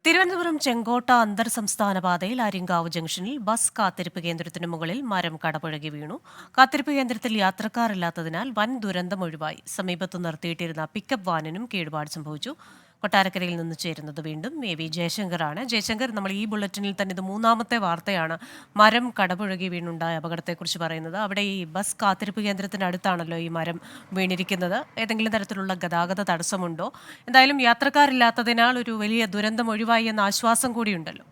തിരുവനന്തപുരം ചെങ്കോട്ട അന്തർ സംസ്ഥാന പാതയിൽ ആര്യങ്കാവ് ജംഗ്ഷനിൽ ബസ് കാത്തിരിപ്പ് കേന്ദ്രത്തിന് മുകളിൽ മരം കടപുഴകി വീണു. കാത്തിരിപ്പ് കേന്ദ്രത്തിൽ യാത്രക്കാരില്ലാത്തതിനാൽ വൻ ദുരന്തം ഒഴിവായി. സമീപത്ത് നിർത്തിയിട്ടിരുന്ന പിക്കപ്പ് വാനിനും കേടുപാട് സംഭവിച്ചു. കൊട്ടാരക്കരയിൽ നിന്ന് ചേരുന്നത് വീണ്ടും എ.വി. ജയശങ്കറാണ്. ജയശങ്കർ, നമ്മൾ ഈ ബുള്ളറ്റിനിൽ തന്നെ ഇത് മൂന്നാമത്തെ വാർത്തയാണ് മരം കടപുഴകി വീണുണ്ടായ അപകടത്തെക്കുറിച്ച് പറയുന്നത്. അവിടെ ഈ ബസ് കാത്തിരിപ്പ് കേന്ദ്രത്തിനടുത്താണല്ലോ ഈ മരം വീണിരിക്കുന്നത്. ഏതെങ്കിലും തരത്തിലുള്ള ഗതാഗത തടസ്സമുണ്ടോ? എന്തായാലും യാത്രക്കാരില്ലാത്തതിനാൽ ഒരു വലിയ ദുരന്തം ഒഴിവായി എന്ന ആശ്വാസം കൂടിയുണ്ടല്ലോ.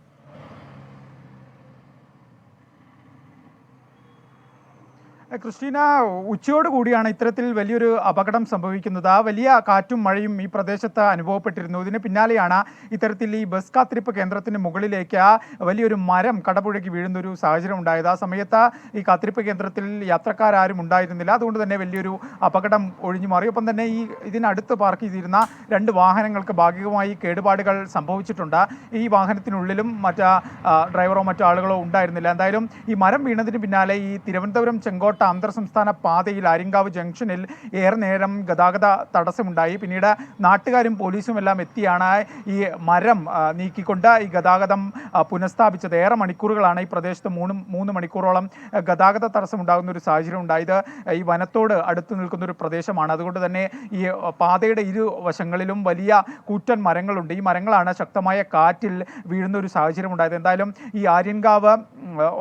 ക്രിസ്റ്റീന, ഉച്ചയോട് കൂടിയാണ് ഇത്തരത്തിൽ വലിയൊരു അപകടം സംഭവിക്കുന്നത്. വലിയ കാറ്റും മഴയും ഈ പ്രദേശത്ത് അനുഭവപ്പെട്ടിരുന്നു. ഇതിന് പിന്നാലെയാണ് ഇത്തരത്തിൽ ഈ ബസ് കാത്തിരിപ്പ് കേന്ദ്രത്തിന് മുകളിലേക്ക് വലിയൊരു മരം കടപുഴകി വീഴുന്നൊരു സാഹചര്യം ഉണ്ടായത്. ആ സമയത്ത് ഈ കാത്തിരിപ്പ് കേന്ദ്രത്തിൽ യാത്രക്കാരും ഉണ്ടായിരുന്നില്ല. അതുകൊണ്ട് തന്നെ വലിയൊരു അപകടം ഒഴിഞ്ഞു മാറി. ഒപ്പം തന്നെ ഇതിനടുത്ത് പാർക്ക് ചെയ്തിരുന്ന രണ്ട് വാഹനങ്ങൾക്ക് ഭാഗികമായി കേടുപാടുകൾ സംഭവിച്ചിട്ടുണ്ട്. ഈ വാഹനത്തിനുള്ളിലും ഡ്രൈവറോ മറ്റു ആളുകളോ ഉണ്ടായിരുന്നില്ല. എന്തായാലും ഈ മരം വീണതിന് പിന്നാലെ ഈ തിരുവനന്തപുരം ചെങ്കോട്ട അന്തർ സംസ്ഥാന പാതയിൽ ആര്യങ്കാവ് ജംഗ്ഷനിൽ ഏറെ നേരം ഗതാഗത തടസ്സമുണ്ടായി. പിന്നീട് നാട്ടുകാരും പോലീസും എല്ലാം എത്തിയാണ് ഈ മരം നീക്കിക്കൊണ്ട് ഈ ഗതാഗതം പുനഃസ്ഥാപിച്ചത്. ഏറെ മണിക്കൂറുകളാണ് ഈ പ്രദേശത്ത് മൂന്ന് മണിക്കൂറോളം ഗതാഗത തടസ്സമുണ്ടാകുന്ന ഒരു സാഹചര്യം ഉണ്ടായത്. ഈ വനത്തോട് അടുത്ത് നിൽക്കുന്ന ഒരു പ്രദേശമാണ്. അതുകൊണ്ട് തന്നെ ഈ പാതയുടെ ഇരുവശങ്ങളിലും വലിയ കൂറ്റൻ മരങ്ങളുണ്ട്. ഈ മരങ്ങളാണ് ശക്തമായ കാറ്റിൽ വീഴുന്ന ഒരു സാഹചര്യം ഉണ്ടായത്. എന്തായാലും ഈ ആര്യൻകാവ്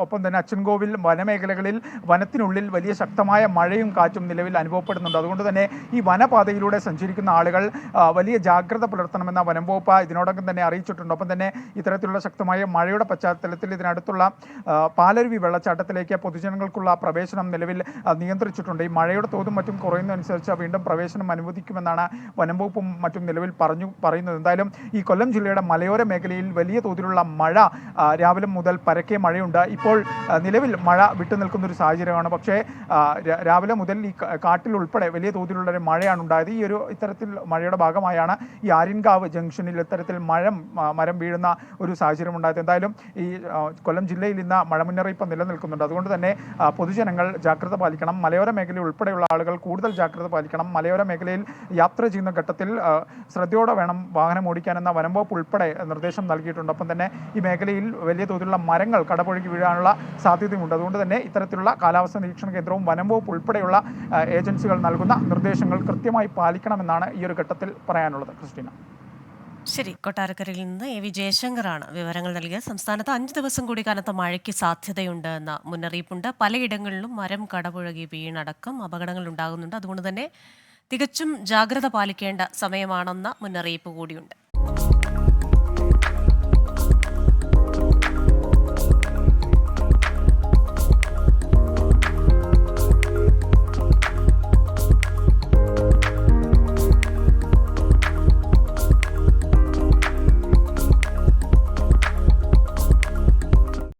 ഒപ്പം തന്നെ അച്ചൻകോവിൽ വനമേഖലകളിൽ വനത്തിനുള്ളിൽ വലിയ ശക്തമായ മഴയും കാറ്റും നിലവിൽ അനുഭവപ്പെടുന്നുണ്ട്. അതുകൊണ്ട് തന്നെ ഈ വനപാതയിലൂടെ സഞ്ചരിക്കുന്ന ആളുകൾ വലിയ ജാഗ്രത പുലർത്തണമെന്ന വനം വകുപ്പ് ഇതിനോടകം തന്നെ അറിയിച്ചിട്ടുണ്ട്. ഒപ്പം തന്നെ ഇത്തരത്തിലുള്ള ശക്തമായ മഴയുടെ പശ്ചാത്തലത്തിൽ ഇതിനടുത്തുള്ള പാലരുവി വെള്ളച്ചാട്ടത്തിലേക്ക് പൊതുജനങ്ങൾക്കുള്ള പ്രവേശനം നിലവിൽ നിയന്ത്രിച്ചിട്ടുണ്ട്. ഈ മഴയുടെ തോതും മറ്റും കുറയുന്നതനുസരിച്ച് വീണ്ടും പ്രവേശനം അനുവദിക്കുമെന്നാണ് വനം വകുപ്പും മറ്റും നിലവിൽ പറയുന്നത്. എന്തായാലും ഈ കൊല്ലം ജില്ലയുടെ മലയോര മേഖലയിൽ വലിയ തോതിലുള്ള മഴ രാവിലെ മുതൽ പരക്കെ മഴയുണ്ട്. ഇപ്പോൾ നിലവിൽ മഴ വിട്ടുനിൽക്കുന്ന ഒരു സാഹചര്യമാണ്. പക്ഷേ രാവിലെ മുതൽ ഈ കാട്ടിൽ ഉൾപ്പെടെ വലിയ തോതിലുള്ള ഒരു മഴയാണ് ഉണ്ടായത്. ഇത്തരത്തിൽ മഴയുടെ ഭാഗമായാണ് ഈ ആര്യൻകാവ് ജംഗ്ഷനിൽ ഇത്തരത്തിൽ മരം വീഴുന്ന ഒരു സാഹചര്യം ഉണ്ടായത്. എന്തായാലും ഈ കൊല്ലം ജില്ലയിൽ ഇന്ന് മഴ മുന്നറിയിപ്പ് നിലനിൽക്കുന്നുണ്ട്. അതുകൊണ്ട് തന്നെ പൊതുജനങ്ങൾ ജാഗ്രത പാലിക്കണം. മലയോര മേഖലയിൽ ഉൾപ്പെടെയുള്ള ആളുകൾ കൂടുതൽ ജാഗ്രത പാലിക്കണം. മലയോര മേഖലയിൽ യാത്ര ചെയ്യുന്ന ഘട്ടത്തിൽ ശ്രദ്ധയോടെ വേണം വാഹനം ഓടിക്കാനെന്ന വനം വകുപ്പ് ഉൾപ്പെടെ നിർദ്ദേശം നൽകിയിട്ടുണ്ട്. ഒപ്പം തന്നെ ഈ മേഖലയിൽ വലിയ തോതിലുള്ള മരങ്ങൾ കടപുഴകി വീഴാനുള്ള സാധ്യതയുണ്ട്. അതുകൊണ്ട് തന്നെ ഇത്തരത്തിലുള്ള കാലാവസ്ഥാ നിരീക്ഷണ കേന്ദ്രവും വനം വകുപ്പ് ഉൾപ്പെടെയുള്ള ഏജൻസികൾ നൽകുന്ന നിർദ്ദേശങ്ങൾ കൃത്യമായി പാലിക്കണമെന്നാണ് ഈ ഒരു ഘട്ടത്തിൽ പറയാനുള്ളത്. ക്രിസ്റ്റീന. ശരി, കൊട്ടാരക്കരയിൽ നിന്ന് എ.വി. ജയശങ്കറാണ് വിവരങ്ങൾ നൽകിയത്. സംസ്ഥാനത്ത് 5 ദിവസം കൂടി കനത്ത മഴയ്ക്ക് സാധ്യതയുണ്ട് എന്ന മുന്നറിയിപ്പുണ്ട്. പലയിടങ്ങളിലും മരം കടപുഴകി വീണടക്കം അപകടങ്ങൾ ഉണ്ടാകുന്നുണ്ട്. അതുകൊണ്ട് തന്നെ തികച്ചും ജാഗ്രത പാലിക്കേണ്ട സമയമാണെന്ന മുന്നറിയിപ്പ് കൂടിയുണ്ട്.